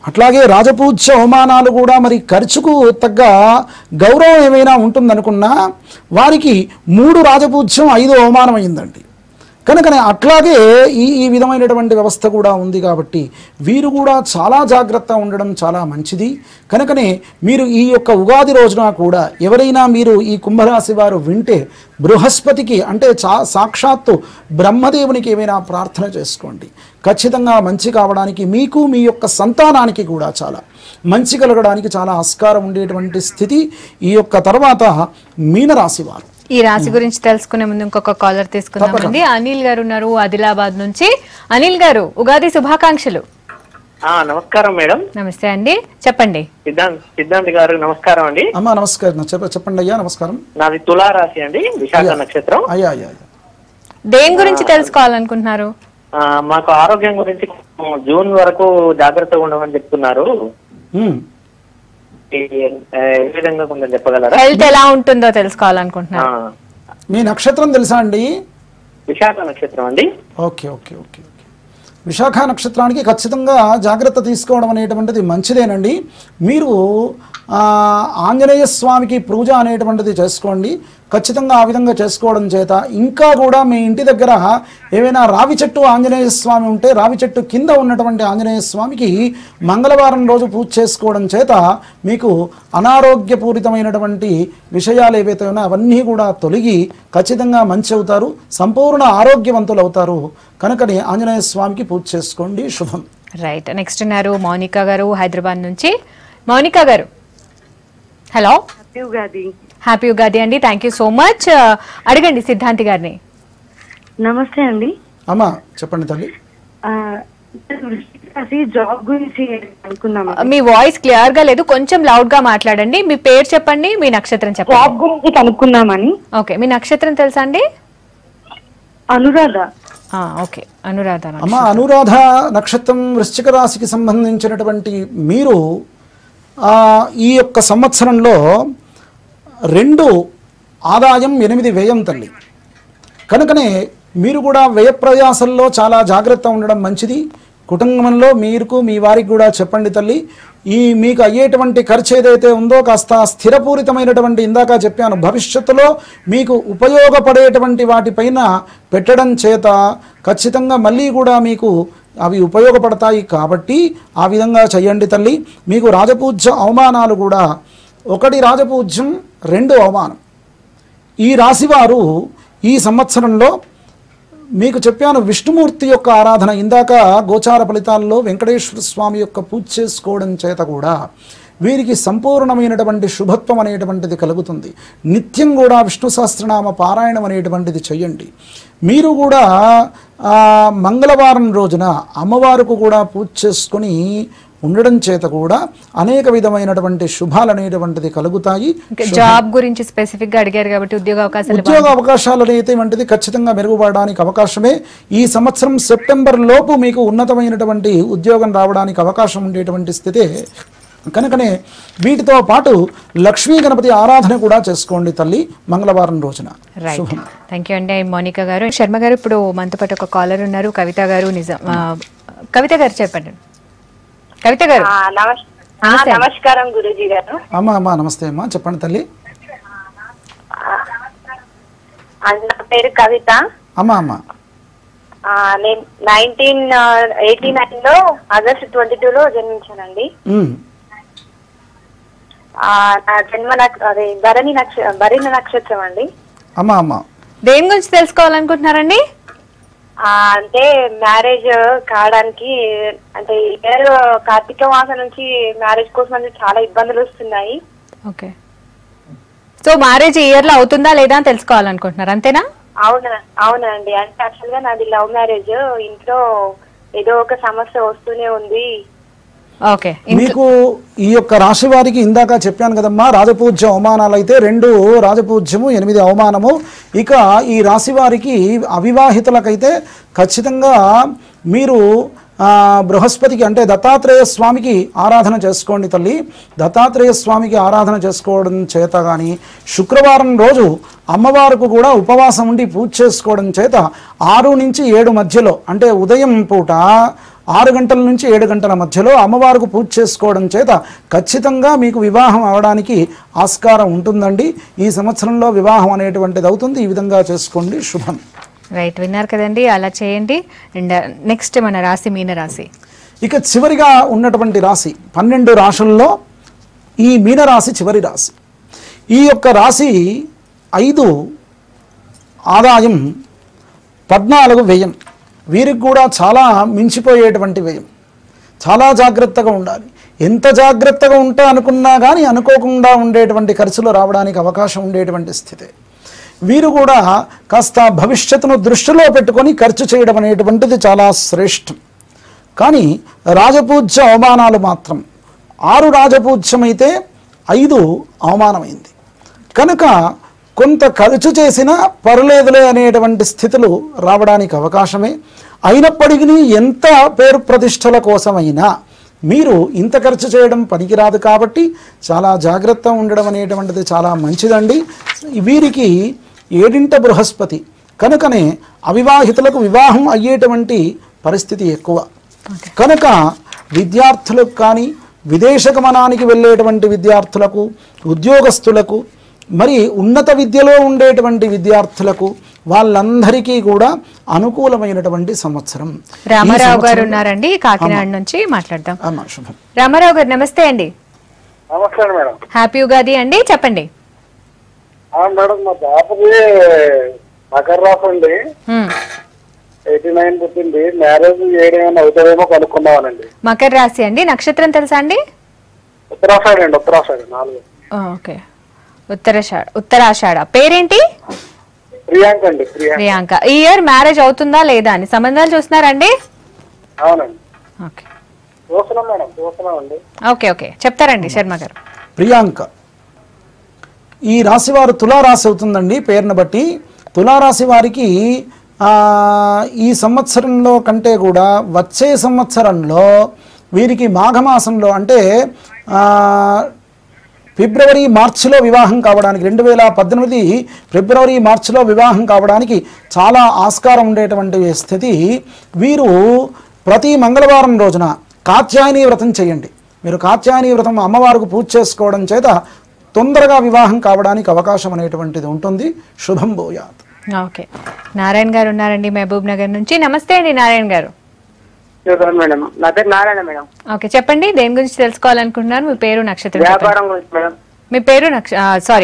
అట్లాగే రాజపూజ్య అవమానాలు కూడా మరి ఖర్చుకు తగ్గ గౌరవం ఏమైనా ఉంటుందనుకున్నా వారికి 3 రాజపూజ్యం 5 అవమానం అయిందండి. కనుకనే అట్లాగే ఈ విధమైనటువంటి వ్యవస్థ కూడా ఉంది. కాబట్టి వీరు కూడా చాలా జాగ్రత్త ఉండడం చాలా మంచిది. కనుకనే మీరు ఈ యొక్క ఉగాది రోజున కూడా ఎవరైనా మీరు ఈ కుంభరాశి వారు వింటే బృహస్పతికి అంటే సాక్షాత్తు బ్రహ్మదేవునికి ఏమైనా ప్రార్థన చేసుకోండి. ఖచ్చితంగా మంచి కావడానికి, మీకు మీ యొక్క సంతానానికి కూడా చాలా మంచి కలగడానికి చాలా ఆస్కారం ఉండేటువంటి స్థితి. ఈ యొక్క తర్వాత మీనరాశి వారు. ఈ రాశి గురించి తెలుసుకునే ముందు ఇంకొక కాలర్ తీసుకుందామండి. అనిల్ గారు ఉన్నారు ఆదిలాబాద్ నుంచి. అనిల్ గారు, ఉగాది శుభాకాంక్షలు. నమస్కారం మేడం. నమస్తే అండి, చెప్పండి. సిద్ధాంత్ గారు నమస్కారం అండి. అమ్మా నమస్కారం, చెప్పండి అయ్యా. నమస్కారం. నాది తులారాశి అండి, విశాఖ నక్షత్రం. అయ్యా దేని గురించి తెలుసుకోవాలనుకుంటున్నారు? మాకు ఆరోగ్యం గురించి జూన్ వరకు జాగ్రత్తగా ఉండమని చెప్తున్నారు. ఏ విధంగా కొంచెం చెప్పగలరా? హెల్త్ ఎలా ఉంటుందో తెలుసుకోవాలనుకుంటున్నారు. మీ నక్షత్రం తెలుసా అండి? విశాఖ నక్షత్రం అండి. ఓకే. విశాఖ నక్షత్రానికి ఖచ్చితంగా జాగ్రత్త తీసుకోవడం అనేటువంటిది మంచిదేనండి. మీరు ఆంజనేయ స్వామికి పూజ అనేటువంటిది చేసుకోండి. ఖచ్చితంగా ఆ విధంగా చేసుకోవడం చేత ఇంకా కూడా మీ ఇంటి దగ్గర ఏవైనా రావి చెట్టు ఆంజనేయ స్వామి ఉంటే రావి చెట్టు కింద ఉన్నటువంటి ఆంజనేయ స్వామికి మంగళవారం రోజు పూజ చేసుకోవడం చేత మీకు అనారోగ్యపూరితమైనటువంటి విషయాలు ఏవైతే ఉన్నాయో అవన్నీ కూడా తొలగి ఖచ్చితంగా మంచి అవుతారు, సంపూర్ణ ఆరోగ్యవంతులు అవుతారు. కనుకనే ఆంజనేయ స్వామికి పూజ చేసుకోండి. శుభం. రైట్. నెక్స్ట్ ఉన్నారు మౌనిక గారు హైదరాబాద్ నుంచి. మౌనిక గారు, హలో. హ్యాపీ ఉగాది అండి. Thank you so much. అడగండి సిద్ధాంతి గారిని. నమస్తే అండి. అమ్మా చెప్పండి తల్లి. జాబ్ గురించి అనుకున్నాం. మీ వాయిస్ క్లియర్ గా లేదు, కొంచెం లౌడ్ గా మాట్లాడండి. మీ పేరు చెప్పండి, మీ నక్షత్రం చెప్పండి. జాబ్ గురించి కనుక్కుందామని. ఓకే, మీ నక్షత్రం తెలుసా అండి? అనురాధ. ఓకే, అనురాధ. అమ్మా అనురాధ నక్షత్రం వృశ్చిక రాశికి సంబంధించినటువంటి మీరు ఈ యొక్క సంవత్సరంలో 2 ఆదాయం 8 వ్యయం తల్లి. కనుకనే మీరు కూడా వ్యయ ప్రయాసంలో చాలా జాగ్రత్త ఉండడం మంచిది. కుటుంబంలో మీకు మీ వారికి కూడా చెప్పండి తల్లి, ఈ మీకు అయ్యేటువంటి ఖర్చు ఏదైతే ఉందో కాస్త స్థిరపూరితమైనటువంటి, ఇందాక చెప్పాను, భవిష్యత్తులో మీకు ఉపయోగపడేటువంటి వాటిపైన పెట్టడం చేత ఖచ్చితంగా మళ్ళీ కూడా మీకు అవి ఉపయోగపడతాయి. కాబట్టి ఆ విధంగా చేయండి తల్లి. మీకు రాజపూజ్య అవమానాలు కూడా 1 రాజపూజ్యం 2 అవమానం. ఈ రాశివారు ఈ సంవత్సరంలో మీకు చెప్పాను విష్ణుమూర్తి యొక్క ఆరాధన, ఇందాక గోచార ఫలితాల్లో వెంకటేశ్వర స్వామి యొక్క పూజ చేసుకోవడం చేత కూడా వీరికి సంపూర్ణమైనటువంటి శుభత్వం అనేటువంటిది కలుగుతుంది. నిత్యం కూడా విష్ణు సహస్రనామ పారాయణం అనేటువంటిది చేయండి. మీరు కూడా మంగళవారం రోజున అమ్మవారికి కూడా పూజ చేసుకొని ఉండడం చేత కూడా అనేక విధమైనటువంటి శుభాలు అనేటువంటిది కలుగుతాయి. జాబ్ గురించి స్పెసిఫిక్ గా అడిగారు కాబట్టి ఉద్యోగ అవకాశాలు అనేటువంటిది ఖచ్చితంగా మెరుగుపడడానికి అవకాశమే. ఈ సంవత్సరం సెప్టెంబర్ లోపు మీకు ఉన్నతమైనటువంటి ఉద్యోగం రావడానికి అవకాశం ఉండేటువంటి స్థితే. కనుకనే వీటితో పాటు లక్ష్మీ గణపతి ఆరాధన కూడా చేసుకోండి తల్లి మంగళవారం రోజున. థ్యాంక్ యూ అండి మోనికా గారు. శర్మ గారు, ఇప్పుడు మనతో పాటు ఒక కాలర్ ఉన్నారు, కవిత గారు. కవిత గారు చెప్పండి. కవిత గారు నమస్కారం గురూజీ గారు. అమ్మా నమస్తే అమ్మా, చెప్పండి తల్లి. నా పేరు కవిత. అమ్మా నేను 1989 ఆగస్టు 22 జన్మించానండి. నా జన్మ భరణి నక్షత్రం అండి. అమ్మా దేని గురించి తెలుసుకోవాలనుకుంటున్నారండి? అంటే మ్యారేజ్ కావడానికి, అంటే ఇయర్ కార్తీక మాసం నుంచి మ్యారేజ్ కోసం చాలా ఇబ్బందులు వస్తున్నాయి. ఓకే, సో మ్యారేజ్ ఇయర్ లో అవుతుందా లేదా అని తెలుసుకోవాలనుకుంటున్నారు, అంతేనా? అవునండి. అంటే యాక్చువల్ గా నాది లవ్ మ్యారేజ్. ఇంట్లో ఏదో ఒక సమస్య వస్తూనే ఉంది. ఓకే, మీకు ఈ యొక్క రాశి వారికి ఇందాక చెప్పాను కదమ్మా, రాజపూజ్య అవమానాలు అయితే 2 రాజపూజ్యము 8 అవమానము. ఇక ఈ రాశి వారికి అవివాహితులకైతే ఖచ్చితంగా మీరు బృహస్పతికి అంటే దత్తాత్రేయ స్వామికి ఆరాధన చేసుకోండి తల్లి. దత్తాత్రేయ స్వామికి ఆరాధన చేసుకోవడం చేత కానీ శుక్రవారం రోజు అమ్మవారికి కూడా ఉపవాసం ఉండి పూజ చేసుకోవడం చేత 6 నుంచి 7 మధ్యలో అంటే ఉదయం పూట 6 గంటల నుంచి 7 గంటల మధ్యలో అమ్మవారికి పూజ చేసుకోవడం చేత ఖచ్చితంగా మీకు వివాహం అవడానికి ఆస్కారం ఉంటుందండి. ఈ సంవత్సరంలో వివాహం అనేటువంటిది అవుతుంది. ఈ విధంగా చేసుకోండి, శుభం. రైట్, విన్నారు కదండి, అలా చేయండి. అండ్ నెక్స్ట్ మన రాశి మీనరాశి. ఇక చివరిగా ఉన్నటువంటి రాశి 12 రాశుల్లో ఈ మీనరాశి చివరి రాశి. ఈ యొక్క రాశి 5 ఆదాయం 14 వ్యయం. వీరికి కూడా చాలా మించిపోయేటువంటి వ్యయం. చాలా జాగ్రత్తగా ఉండాలి. ఎంత జాగ్రత్తగా ఉంటా అనుకున్నా కానీ అనుకోకుండా ఉండేటువంటి ఖర్చులు రావడానికి అవకాశం ఉండేటువంటి స్థితి. వీరు కూడా కాస్త భవిష్యత్తును దృష్టిలో పెట్టుకొని ఖర్చు చేయడం అనేటువంటిది చాలా శ్రేష్టం. కానీ రాజపూజ్య అవమానాలు మాత్రం 6 రాజపూజ్యమైతే 5 అవమానమైంది కనుక కొంత ఖర్చు చేసినా పర్లేదులే అనేటువంటి స్థితులు రావడానికి అవకాశమే. అయినప్పటికీ ఎంత పేరు ప్రతిష్టల కోసమైనా మీరు ఇంత ఖర్చు చేయడం పనికిరాదు కాబట్టి చాలా జాగ్రత్త ఉండడం అనేటువంటిది చాలా మంచిదండి. వీరికి 7వ బృహస్పతి కనుకనే అవివాహితులకు వివాహం అయ్యేటువంటి పరిస్థితి ఎక్కువ. కనుక విద్యార్థులకు కానీ విదేశగమనానికి వెళ్ళేటువంటి విద్యార్థులకు, ఉద్యోగస్తులకు, మరి ఉన్నత విద్యలో ఉండేటువంటి విద్యార్థులకు వాళ్ళందరికీ కూడా అనుకూలమైనటువంటి సంవత్సరం. రామారావు గారు ఉన్నారండి కాకినాడ నుంచి, మాట్లాడదాం. రామారావు గారు నమస్తే అండి. నమస్కారం మేడం. హ్యాపీ ఉగాది అండి, చెప్పండి. మేడం మా పాపకి మకర రాశి అండి, 89 పుట్టింది. మ్యారేజ్ ఏమైనా అవుతుందేమో కనుక్కున్నామనండి. మకర రాశి అండి, నక్షత్రం తెలుసా అండి? ఉత్తరాషాఢ అండి. ఉత్తరాషాఢ 4. ఓకే, ఉత్తరాషాఢ. పేరేంటి? ప్రియాంక అండి. ప్రియాంక. ఈ ఇయర్ మ్యారేజ్ అవుతుందా లేదా అని సంబంధాలు చూస్తున్నారండి? అవునండి. ఓకే, చూస్తున్నాం మేడం, చూస్తున్నామండి. ఓకే ఓకే, చెప్తారండి శర్మ గారు. ప్రియాంక ఈ రాశి వారు తులారాశి అవుతుందండి పేరును బట్టి. తులారాశి వారికి ఈ సంవత్సరంలో కంటే కూడా వచ్చే సంవత్సరంలో వీరికి మాఘమాసంలో అంటే ఫిబ్రవరి మార్చిలో వివాహం కావడానికి 2018 ఫిబ్రవరి మార్చిలో వివాహం కావడానికి చాలా ఆస్కారం ఉండేటువంటి స్థితి. వీరు ప్రతి మంగళవారం రోజున కాత్యాయని వ్రతం చేయండి. మీరు కాత్యాయని వ్రతం అమ్మవారికి పూజ చేసుకోవడం చేత తొందరగా వివాహం కావడానికి అవకాశం అనేటువంటిది ఉంటుంది. శుభం భూయాత్. ఓకే, నారాయణ గారు ఉన్నారండి మహబూబ్ నగర్ నుంచి. నమస్తే అండి నారాయణ గారు. మేడం నా పేరు నారాయణ మేడం. ఓకే, చెప్పండి, దేని గురించి తెలుసుకోవాలనుకుంటున్నారు? మీ పేరు, నక్షత్రం. వ్యాపారం గురించి మేడం. మీ పేరు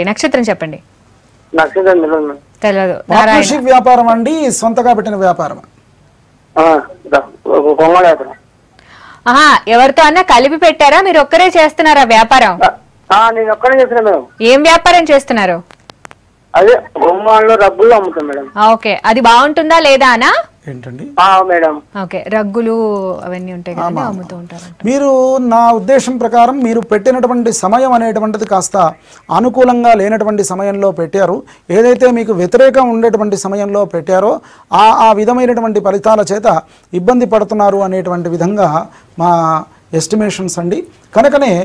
నక్షత్రం చెప్పండి. నక్షత్రం తెలియదు. పార్ట్నర్షిప్ వ్యాపారం అండి, సొంతగా పెట్టిన వ్యాపారం. ఆహా, ఎవరితో అన్నా కలిపి పెట్టారా? మీరు ఒక్కరే చేస్తున్నారా వ్యాపారం? నేను ఒక్కడే చేస్తున్నా మేడం. ఏం వ్యాపారం చేస్తున్నారు? అదే బొమ్మలు రగ్గులు అమ్ముతాం మేడం. ఓకే, అది బాగుంటుందా లేదా అనా? ఏంటండి మేడం? ఓకే, రగ్గులు అవన్నీ ఉంటాయి కదా, అమ్ముతూ ఉంటారు. మీరు నా ఉద్దేశం ప్రకారం మీరు పెట్టినటువంటి సమయం అనేటువంటిది కాస్త అనుకూలంగా లేనటువంటి సమయంలో పెట్టారు. ఏదైతే మీకు వ్యతిరేకం ఉండేటువంటి సమయంలో పెట్టారో ఆ విధమైనటువంటి ఫలితాల చేత ఇబ్బంది పడుతున్నారు అనేటువంటి విధంగా మా ఎస్టిమేషన్స్ అండి. కనుకనే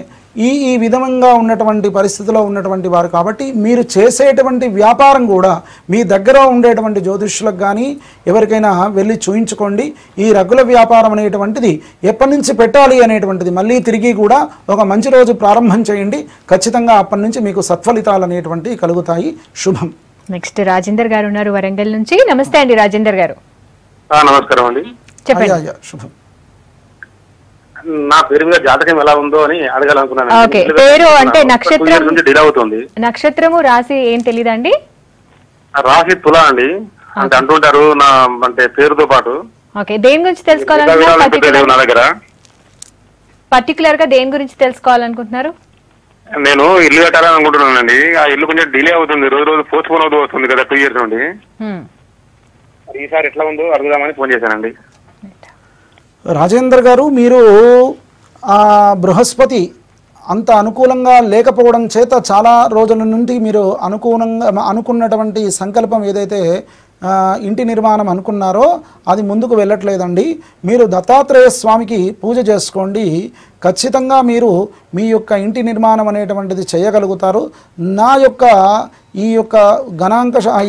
ఈ విధంగా ఉన్నటువంటి పరిస్థితిలో ఉన్నటువంటి వారు కాబట్టి మీరు చేసేటువంటి వ్యాపారం కూడా మీ దగ్గర ఉండేటువంటి జ్యోతిష్యులకు కానీ ఎవరికైనా వెళ్ళి చూయించుకోండి. ఈ రగ్గుల వ్యాపారం అనేటువంటిది ఎప్పటి నుంచి పెట్టాలి అనేటువంటిది మళ్ళీ తిరిగి కూడా ఒక మంచి రోజు ప్రారంభం చేయండి. ఖచ్చితంగా అప్పటి నుంచి మీకు సత్ఫలితాలు అనేటువంటివి కలుగుతాయి. శుభం. నెక్స్ట్ రాజేందర్ గారు ఉన్నారు వరంగల్ నుంచి. నమస్తే అండి రాజేందర్ గారు. నమస్కారం అండి, చెప్పండి. శుభం. నా పేరు మీద జాతకం ఎలా ఉందో అని అడగాలనుకున్నాను. ఓకే, పేరు అంటే నక్షత్రం డిలే అవుతుంది. నక్షత్రము రాశి ఏం తెలీదండి? రాశి తులా అండి, అంటే అంటుంటారు నా అంటే పేరుతో పాటు. ఓకే, దేని గురించి తెలుసుకోవాలనుకుంటున్నారు? పర్టికులర్ గా దేని గురించి తెలుసుకోవాలనుకుంటున్నారు? నేను ఇల్లు కట్టాలని అనుకుంటున్నానండి. ఆ ఇల్లు కొంచెం డిలే అవుతుంది, రోజు పోస్ట్ పోన్ అవుతూ వస్తుంది కదా 2 years నుండి. మరి ఈసారి ఎట్లా ఉందో అడుగుదామని ఫోన్ చేశానండి. రాజేందర్ గారు, మీరు ఆ బృహస్పతి అంత అనుకూలంగా లేకపోవడం చేత చాలా రోజుల నుండి మీరు అనుకున్నటువంటి సంకల్పం ఏదైతే ఇంటి నిర్మాణం అనుకున్నారో అది ముందుకు వెళ్ళట్లేదండి. మీరు దత్తాత్రేయ స్వామికి పూజ చేసుకోండి, ఖచ్చితంగా మీరు మీ యొక్క ఇంటి నిర్మాణం అనేటువంటిది చేయగలుగుతారు. నా యొక్క ఈ యొక్క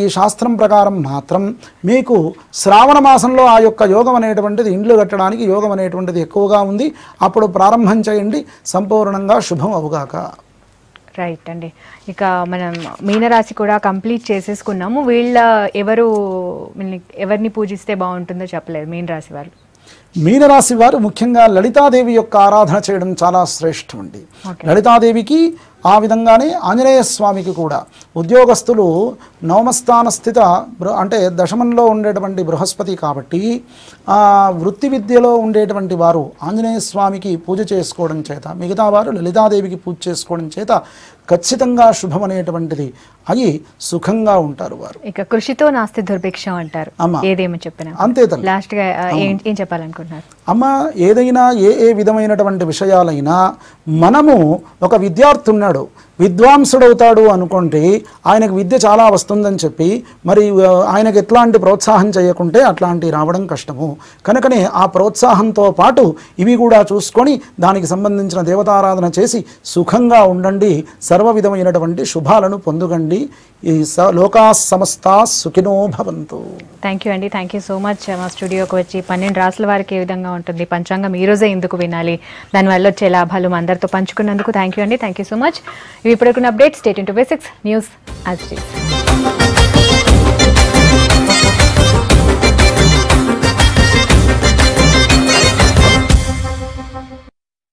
ఈ శాస్త్రం ప్రకారం మాత్రం మీకు శ్రావణ మాసంలో ఆ యొక్క యోగం అనేటువంటిది, ఇండ్లు కట్టడానికి యోగం అనేటువంటిది ఎక్కువగా ఉంది. అప్పుడు ప్రారంభం చేయండి, సంపూర్ణంగా శుభం అవుగాక. రైట్ అండి. ఇక మనం మీనరాశి కూడా కంప్లీట్ చేసేసుకున్నాము. ఎవరిని పూజిస్తే బాగుంటుందో చెప్పలేదు మీనరాశి వాళ్ళు. మీనరాశి వారు ముఖ్యంగా లలితాదేవి యొక్క ఆరాధన చేయడం చాలా శ్రేష్టం అండి. లలితాదేవికి ఆ విధంగానే ఆంజనేయ స్వామికి కూడా ఉద్యోగస్తులు నవమస్థాన స్థిత అంటే దశమంలో ఉండేటువంటి బృహస్పతి కాబట్టి వృత్తి విద్యలో ఉండేటువంటి వారు ఆంజనేయ స్వామికి పూజ చేసుకోవడం చేత, మిగతా వారు లలితాదేవికి పూజ చేసుకోవడం చేత ఖచ్చితంగా శుభం అనేటువంటిది అయి సుఖంగా ఉంటారు వారు. ఇక కృషితో నాస్తి దుర్భిక్షం అంటారు. ఏదేమో చెప్పినా అంతే తల్లి. లాస్ట్ గా ఏం చెప్పాలనుకుంటున్నారు? అమ్మ, ఏదైనా ఏ విధమైనటువంటి విషయాలైనా మనము ఒక విద్యార్థి ఉన్నాడు, విద్వాంసుడవుతాడు అనుకుంటే ఆయనకు విద్య చాలా వస్తుందని చెప్పి మరి ఆయనకు ఎట్లాంటి ప్రోత్సాహం చేయకుంటే అట్లాంటి రావడం కష్టము. కనుకనే ఆ ప్రోత్సాహంతో పాటు ఇవి కూడా చూసుకొని దానికి సంబంధించిన దేవతారాధన చేసి సుఖంగా ఉండండి, సర్వ విధమైనటువంటి శుభాలను పొందుగండి. ఈ లోకా సమస్తా సుఖినో భవంతు. థ్యాంక్ యూ అండి, థ్యాంక్ యూ సో మచ్. మా స్టూడియోకి వచ్చి 12 రాసుల వారికి ఏ విధంగా ఉంటుంది పంచాంగం, ఈ రోజే ఎందుకు వినాలి, దానివల్ల వచ్చే లాభాలు మా అందరితో పంచుకున్నందుకు థ్యాంక్ యూ అండి, థ్యాంక్ యూ సో మచ్. ఇవి ఇప్పుడున్న updates. State into basics news as it is.